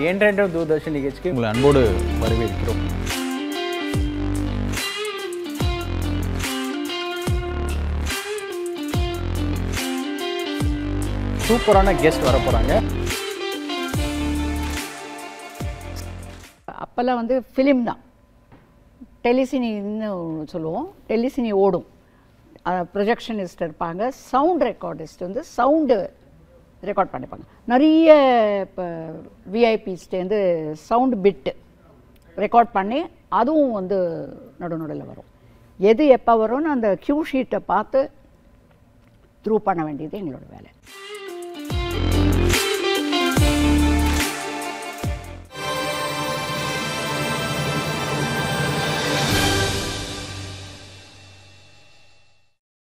என்றென்றும் தூர்தர்ஷன் நிகழ்ச்சிக்கு உங்களை அன்போடு வரவேற்கிறோம். சூப்பரான கெஸ்ட் வர போகிறாங்க. அப்போல்லாம் வந்து ஃபிலிம் தான், டெலிசினின்னு சொல்லுவோம். டெலிசினி ஓடும், ப்ரொஜெக்ஷனிஸ்ட் இருப்பாங்க, சவுண்ட் ரெக்கார்டிஸ்ட் வந்து சவுண்டு ரெக்கார்ட் பண்ணிப்பாங்க. நிறைய இப்போ விஐபிஸ்டேருந்து சவுண்டு பிட்டு ரெக்கார்ட் பண்ணி அதுவும் வந்து நடுநடுவில் வரும். எது எப்போ வரும்னு அந்த க்யூ ஷீட்டை பார்த்து த்ரூ பண்ண வேண்டியது எங்களோட வேலை.